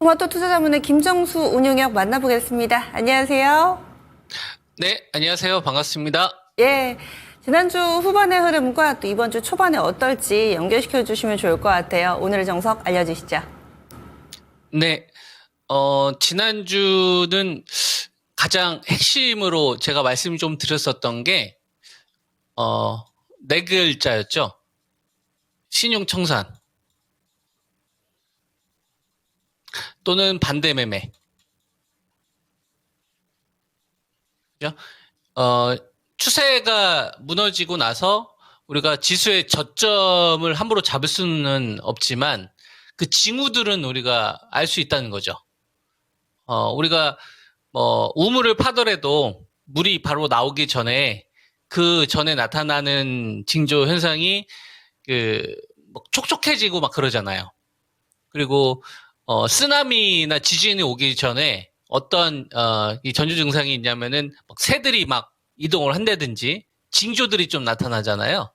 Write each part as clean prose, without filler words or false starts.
토마토 투자자문의 김정수 운용역 만나보겠습니다. 안녕하세요. 네, 안녕하세요. 반갑습니다. 예, 지난주 후반의 흐름과 또 이번 주 초반에 어떨지 연결시켜 주시면 좋을 것 같아요. 오늘의 정석 알려주시죠. 네, 지난주는 가장 핵심으로 제가 말씀 좀 드렸었던 게, 네 글자였죠. 신용청산 또는 반대매매. 그죠? 추세가 무너지고 나서 우리가 지수의 저점을 함부로 잡을 수는 없지만 그 징후들은 우리가 알 수 있다는 거죠. 우리가 우물을 파더라도 물이 바로 나오기 전에 그 전에 나타나는 징조 현상이 뭐 촉촉해지고 막 그러잖아요. 그리고 쓰나미나 지진이 오기 전에 어떤 이 전조 증상이 있냐면은 막 새들이 막 이동을 한다든지 징조들이 좀 나타나잖아요.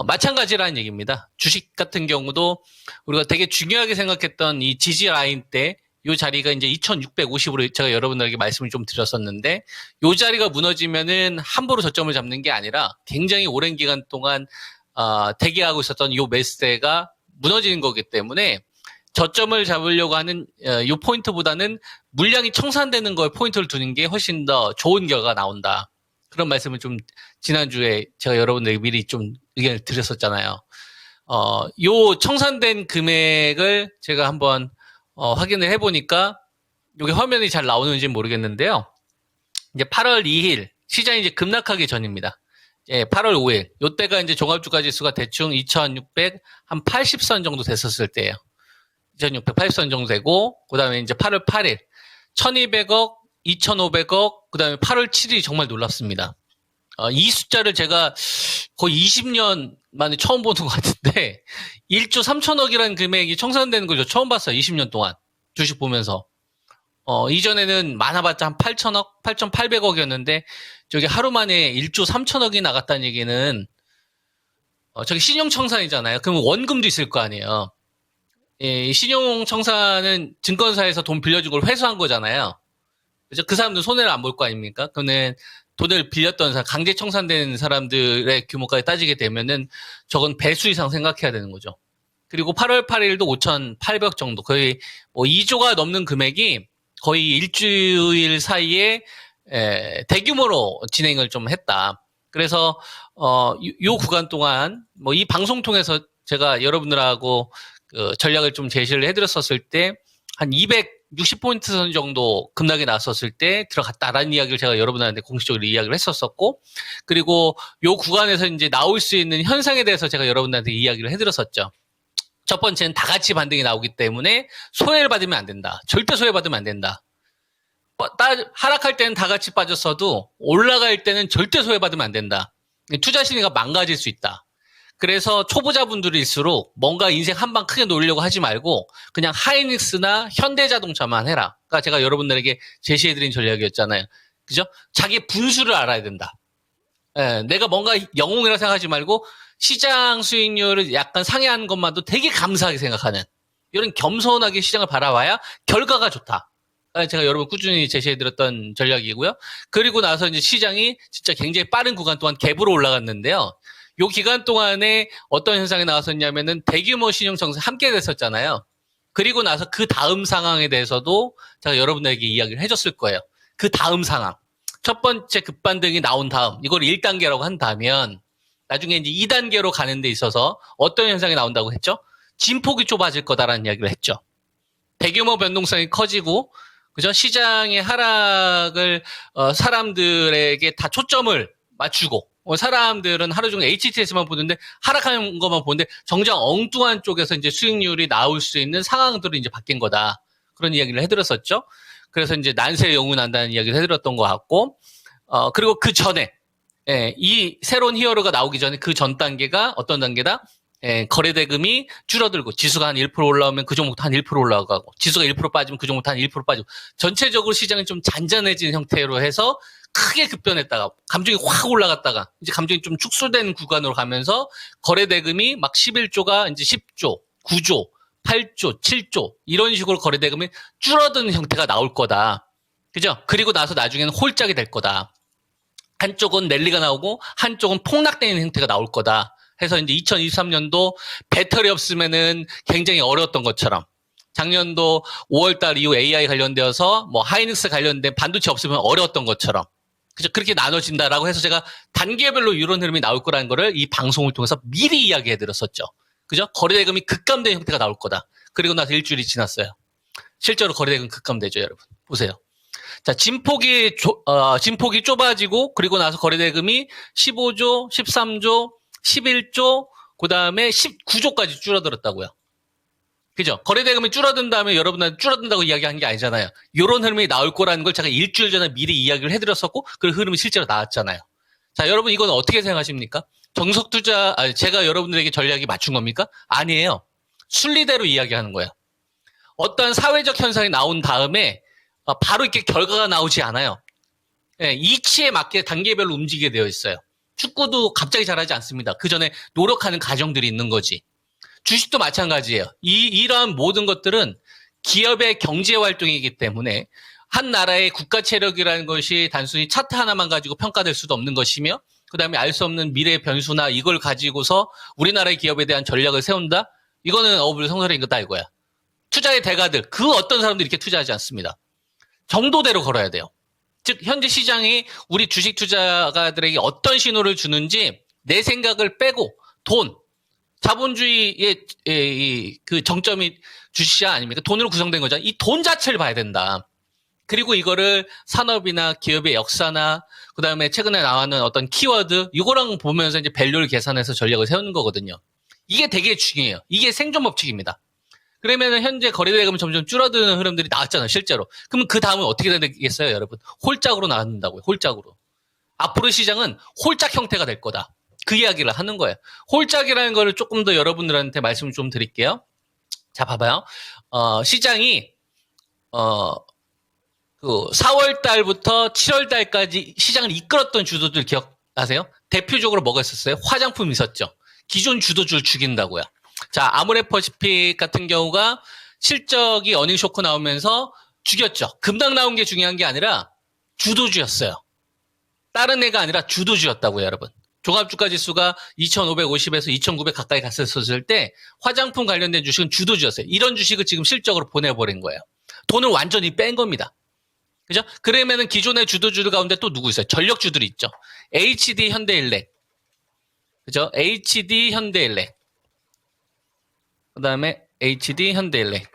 마찬가지라는 얘기입니다. 주식 같은 경우도 우리가 되게 중요하게 생각했던 이 지지 라인 때 이 자리가 이제 2650으로 제가 여러분들에게 말씀을 좀 드렸었는데 이 자리가 무너지면은 함부로 저점을 잡는 게 아니라 굉장히 오랜 기간 동안 대기하고 있었던 이 매수세가 무너지는 거기 때문에 저점을 잡으려고 하는 이 포인트보다는 물량이 청산되는 거에 포인트를 두는 게 훨씬 더 좋은 결과가 나온다. 그런 말씀을 좀 지난주에 제가 여러분들에게 미리 좀 의견을 드렸었잖아요. 요 청산된 금액을 제가 한번 확인을 해보니까 이게 화면이 잘 나오는지는 모르겠는데요. 이제 8월 2일 시장이 이제 급락하기 전입니다. 예, 8월 5일 요때가 이제 종합주가 지수가 대충 2680선 정도 됐었을 때예요. 2680선 정도 되고 그다음에 이제 8월 8일 1200억, 2500억, 그다음에 8월 7일이 정말 놀랍습니다. 이 숫자를 제가 거의 20년 만에 처음 보는 것 같은데 1조 3천억이라는 금액이 청산되는 걸 저 처음 봤어요. 20년 동안 주식 보면서. 이전에는 많아봤자 한 8천억, 8,800억이었는데 저기 하루 만에 1조 3천억이 나갔다는 얘기는 저기 신용청산이잖아요. 그러면 원금도 있을 거 아니에요. 예, 신용청산은 증권사에서 돈 빌려준 걸 회수한 거잖아요. 그죠? 그 사람들 손해를 안 볼 거 아닙니까? 그거는 돈을 빌렸던 사람, 강제 청산된 사람들의 규모까지 따지게 되면은 저건 배수 이상 생각해야 되는 거죠. 그리고 8월 8일도 5,800 정도, 거의 뭐 2조가 넘는 금액이 거의 일주일 사이에 대규모로 진행을 좀 했다. 그래서 요 구간 동안 뭐 이 방송 통해서 제가 여러분들하고 그 전략을 좀 제시를 해드렸었을 때 한 260포인트 선 정도 급락이 났었을 때 들어갔다라는 이야기를 제가 여러분한테 공식적으로 이야기를 했었었고, 그리고 요 구간에서 이제 나올 수 있는 현상에 대해서 제가 여러분한테 이야기를 해드렸었죠. 첫 번째는 다 같이 반등이 나오기 때문에 소외를 받으면 안 된다. 절대 소외받으면 안 된다. 하락할 때는 다 같이 빠졌어도 올라갈 때는 절대 소외받으면 안 된다. 투자 심리가 망가질 수 있다. 그래서 초보자분들일수록 뭔가 인생 한 방 크게 노리려고 하지 말고 그냥 하이닉스나 현대자동차만 해라. 그러니까 제가 여러분들에게 제시해드린 전략이었잖아요. 그죠? 자기 분수를 알아야 된다. 예, 내가 뭔가 영웅이라 생각하지 말고 시장 수익률을 약간 상회하는 것만도 되게 감사하게 생각하는 이런 겸손하게 시장을 바라봐야 결과가 좋다. 제가 여러분 꾸준히 제시해드렸던 전략이고요. 그리고 나서 이제 시장이 진짜 굉장히 빠른 구간 동안 갭으로 올라갔는데요. 요 기간 동안에 어떤 현상이 나왔었냐면은 대규모 신용청산 함께 됐었잖아요. 그리고 나서 그 다음 상황에 대해서도 제가 여러분에게 이야기를 해줬을 거예요. 그 다음 상황. 첫 번째 급반등이 나온 다음, 이걸 1단계라고 한다면 나중에 이제 2단계로 가는 데 있어서 어떤 현상이 나온다고 했죠? 진폭이 좁아질 거다라는 이야기를 했죠. 대규모 변동성이 커지고, 그죠? 시장의 하락을 사람들에게 다 초점을 맞추고, 사람들은 하루 종일 HTS만 보는데 하락하는 것만 보는데 정작 엉뚱한 쪽에서 이제 수익률이 나올 수 있는 상황들이 이제 바뀐 거다. 그런 이야기를 해드렸었죠. 그래서 이제 난세에 영웅 난다는 이야기를 해드렸던 것 같고, 그리고 그 전에, 예, 이 새로운 히어로가 나오기 전에 그 전 단계가 어떤 단계다? 예, 거래대금이 줄어들고 지수가 한 1% 올라오면 그 종목도 한 1% 올라가고 지수가 1% 빠지면 그 종목도 한 1% 빠지고 전체적으로 시장이 좀 잔잔해진 형태로 해서 크게 급변했다가 감정이 확 올라갔다가 이제 감정이 좀 축소된 구간으로 가면서 거래대금이 막 11조가 이제 10조, 9조 8조, 7조 이런 식으로 거래대금이 줄어드는 형태가 나올 거다. 그죠? 그리고 나서 나중에는 홀짝이 될 거다. 한쪽은 랠리가 나오고 한쪽은 폭락되는 형태가 나올 거다. 해서 이제 2023년도 배터리 없으면은 굉장히 어려웠던 것처럼 작년도 5월달 이후 AI 관련되어서 뭐 하이닉스 관련된 반도체 없으면 어려웠던 것처럼 그죠? 그렇게 나눠진다라고 해서 제가 단계별로 이런 흐름이 나올 거라는 거를 이 방송을 통해서 미리 이야기해 드렸었죠. 그죠? 거래대금이 급감된 형태가 나올 거다. 그리고 나서 일주일이 지났어요. 실제로 거래대금 급감되죠, 여러분. 보세요. 자, 진폭이 좁아지고, 그리고 나서 거래대금이 15조, 13조, 11조, 그 다음에 19조까지 줄어들었다고요. 그죠? 거래대금이 줄어든 다음에 여러분한테 줄어든다고 이야기한 게 아니잖아요. 요런 흐름이 나올 거라는 걸 제가 일주일 전에 미리 이야기를 해드렸었고, 그 흐름이 실제로 나왔잖아요. 자, 여러분 이건 어떻게 생각하십니까? 제가 여러분들에게 전략이 맞춘 겁니까? 아니에요. 순리대로 이야기하는 거예요. 어떠한 사회적 현상이 나온 다음에 바로 이렇게 결과가 나오지 않아요. 예, 이치에 맞게 단계별로 움직이게 되어 있어요. 축구도 갑자기 잘하지 않습니다. 그 전에 노력하는 과정들이 있는 거지. 주식도 마찬가지예요. 이러한 모든 것들은 기업의 경제 활동이기 때문에 한 나라의 국가 체력이라는 것이 단순히 차트 하나만 가지고 평가될 수도 없는 것이며 그 다음에 알 수 없는 미래의 변수나 이걸 가지고서 우리나라의 기업에 대한 전략을 세운다? 이거는 어불성설인 것도 알고요. 투자의 대가들, 그 어떤 사람들이 이렇게 투자하지 않습니다. 정도대로 걸어야 돼요. 즉 현재 시장이 우리 주식 투자가들에게 어떤 신호를 주는지 내 생각을 빼고 돈, 자본주의의 그 정점이 주식시장 아닙니까? 돈으로 구성된 거잖아요. 이 돈 자체를 봐야 된다. 그리고 이거를 산업이나 기업의 역사나 그다음에 최근에 나왔는 어떤 키워드 이거랑 보면서 이제 밸류를 계산해서 전략을 세우는 거거든요. 이게 되게 중요해요. 이게 생존 법칙입니다. 그러면은 현재 거래대금이 점점 줄어드는 흐름들이 나왔잖아요, 실제로. 그러면 그 다음은 어떻게 되겠어요, 여러분? 홀짝으로 나왔다고요, 홀짝으로. 앞으로 시장은 홀짝 형태가 될 거다. 그 이야기를 하는 거예요. 홀짝이라는 거를 조금 더 여러분들한테 말씀을 좀 드릴게요. 자, 봐봐요. 시장이, 그 4월 달부터 7월 달까지 시장을 이끌었던 주도들 기억나세요? 대표적으로 뭐가 있었어요? 화장품 있었죠. 기존 주도주를 죽인다고요. 자, 아모레퍼시픽 같은 경우가 실적이 어닝 쇼크 나오면서 죽였죠. 급락 나온 게 중요한 게 아니라 주도주였어요. 다른 애가 아니라 주도주였다고요, 여러분. 종합주가 지수가 2,550에서 2,900 가까이 갔었을 때 화장품 관련된 주식은 주도주였어요. 이런 주식을 지금 실적으로 보내버린 거예요. 돈을 완전히 뺀 겁니다. 그죠? 그러면은 기존의 주도주들 가운데 또 누구 있어요? 전력주들이 있죠. HD 현대일렉. 그죠? HD 현대일렉. 그 다음에 HD 현대일렉.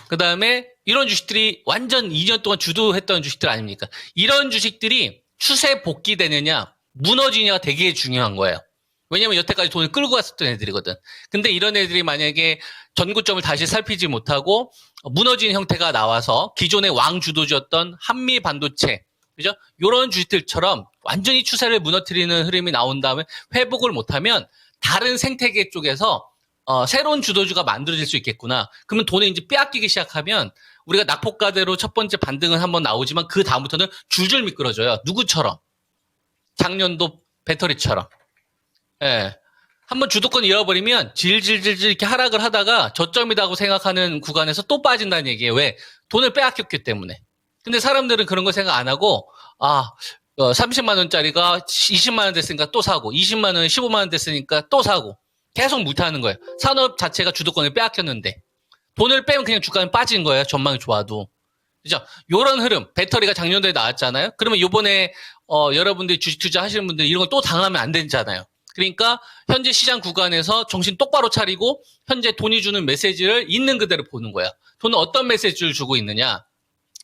그 다음에 이런 주식들이 완전 2년 동안 주도했던 주식들 아닙니까? 이런 주식들이 추세 복귀되느냐, 무너지냐가 되게 중요한 거예요. 왜냐면 여태까지 돈을 끌고 갔었던 애들이거든. 근데 이런 애들이 만약에 전고점을 다시 살피지 못하고 무너지는 형태가 나와서 기존의 왕 주도주였던 한미 반도체, 그죠? 요런 주식들처럼 완전히 추세를 무너뜨리는 흐름이 나온 다음에 회복을 못하면 다른 생태계 쪽에서 새로운 주도주가 만들어질 수 있겠구나. 그러면 돈을 이제 빼앗기기 시작하면 우리가 낙폭과대로 첫 번째 반등은 한번 나오지만 그 다음부터는 줄줄 미끄러져요. 누구처럼? 작년도 배터리처럼. 예. 한번 주도권 잃어버리면 질질질질 이렇게 하락을 하다가 저점이라고 생각하는 구간에서 또 빠진다는 얘기예요. 왜? 돈을 빼앗겼기 때문에. 근데 사람들은 그런 거 생각 안 하고 30만 원짜리가 20만 원 됐으니까 또 사고 20만 원, 15만 원 됐으니까 또 사고 계속 물타는 거예요. 산업 자체가 주도권을 빼앗겼는데 돈을 빼면 그냥 주가는 빠진 거예요. 전망이 좋아도. 그죠? 요런 흐름, 배터리가 작년도에 나왔잖아요. 그러면 요번에 여러분들이 주식 투자 하시는 분들 이런 걸 또 당하면 안 되잖아요. 그러니까 현재 시장 구간에서 정신 똑바로 차리고 현재 돈이 주는 메시지를 있는 그대로 보는 거야. 돈은 어떤 메시지를 주고 있느냐?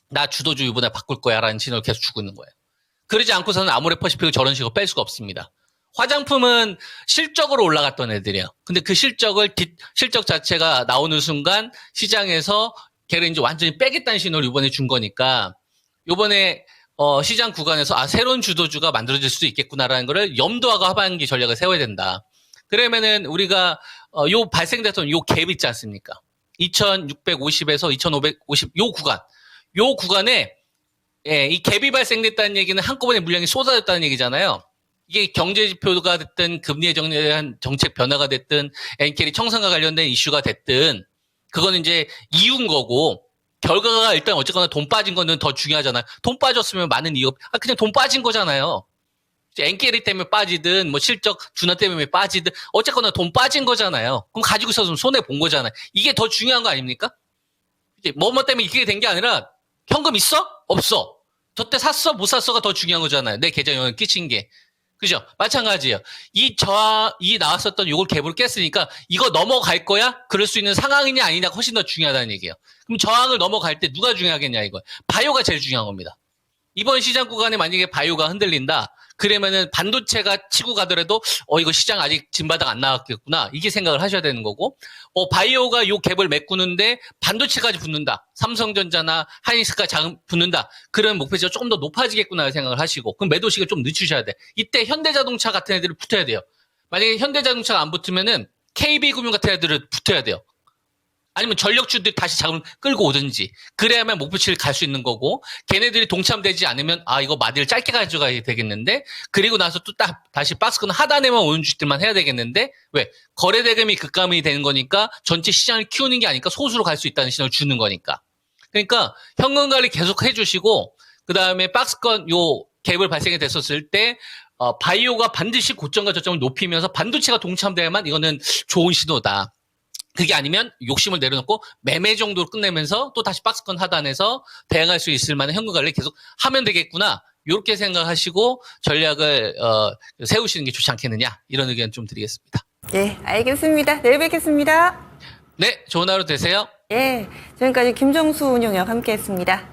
나 주도주 이번에 바꿀 거야 라는 신호를 계속 주고 있는 거예요. 그러지 않고서는 아모레퍼시픽을 저런 식으로 뺄 수가 없습니다. 화장품은 실적으로 올라갔던 애들이에요. 근데 그 실적 자체가 나오는 순간 시장에서 걔를 이제 완전히 빼겠다는 신호를 이번에 준 거니까 이번에 시장 구간에서 새로운 주도주가 만들어질 수도 있겠구나라는 거를 염두하고 하반기 전략을 세워야 된다. 그러면은 우리가 요 발생됐던 요 갭 있지 않습니까? 2,650에서 2,550 요 구간에 이 갭이 발생됐다는 얘기는 한꺼번에 물량이 쏟아졌다는 얘기잖아요. 이게 경제 지표가 됐든 금리에 대한 정책 변화가 됐든 엔캐리 청산과 관련된 이슈가 됐든 그거는 이제 이유인 거고, 결과가 일단 어쨌거나 돈 빠진 거는 더 중요하잖아요. 돈 빠졌으면 많은 이유, 그냥 돈 빠진 거잖아요. 엔게리 때문에 빠지든, 뭐 실적 둔화 때문에 빠지든, 어쨌거나 돈 빠진 거잖아요. 그럼 가지고 있어서 손해 본 거잖아요. 이게 더 중요한 거 아닙니까? 이제 뭐 때문에 이렇게 된 게 아니라, 현금 있어? 없어. 저때 샀어? 못 샀어가 더 중요한 거잖아요. 내 계좌에 영향을 끼친 게. 그죠? 마찬가지예요. 이 나왔었던 요걸 갭을 깼으니까 이거 넘어갈 거야? 그럴 수 있는 상황이냐 아니냐가 훨씬 더 중요하다는 얘기예요. 그럼 저항을 넘어갈 때 누가 중요하겠냐 이거. 바이오가 제일 중요한 겁니다. 이번 시장 구간에 만약에 바이오가 흔들린다. 그러면은 반도체가 치고 가더라도 이거 시장 아직 진바닥 안 나왔겠구나. 이게 생각을 하셔야 되는 거고. 바이오가 요 갭을 메꾸는데 반도체까지 붙는다. 삼성전자나 하이닉스가 붙는다. 그런 목표치가 조금 더 높아지겠구나 생각을 하시고. 그럼 매도 시기를 좀 늦추셔야 돼. 이때 현대자동차 같은 애들을 붙어야 돼요. 만약에 현대자동차가 안 붙으면은 KB금융 같은 애들을 붙어야 돼요. 아니면 전력주들이 다시 자금 끌고 오든지. 그래야만 목표치를 갈 수 있는 거고, 걔네들이 동참되지 않으면, 이거 마디를 짧게 가져가야 되겠는데, 그리고 나서 또 다시 박스권 하단에만 오는 주식들만 해야 되겠는데, 왜? 거래대금이 급감이 되는 거니까, 전체 시장을 키우는 게 아니까 소수로 갈 수 있다는 신호를 주는 거니까. 그러니까, 현금 관리 계속 해주시고, 그 다음에 박스권 요 갭을 발생이 됐었을 때, 바이오가 반드시 고점과 저점을 높이면서 반도체가 동참돼야만 이거는 좋은 신호다. 그게 아니면 욕심을 내려놓고 매매 정도로 끝내면서 또 다시 박스권 하단에서 대응할 수 있을 만한 현금 관리 계속 하면 되겠구나. 이렇게 생각하시고 전략을 세우시는 게 좋지 않겠느냐. 이런 의견 좀 드리겠습니다. 네, 알겠습니다. 내일 뵙겠습니다. 네, 좋은 하루 되세요. 예, 지금까지 김정수 운용역 함께했습니다.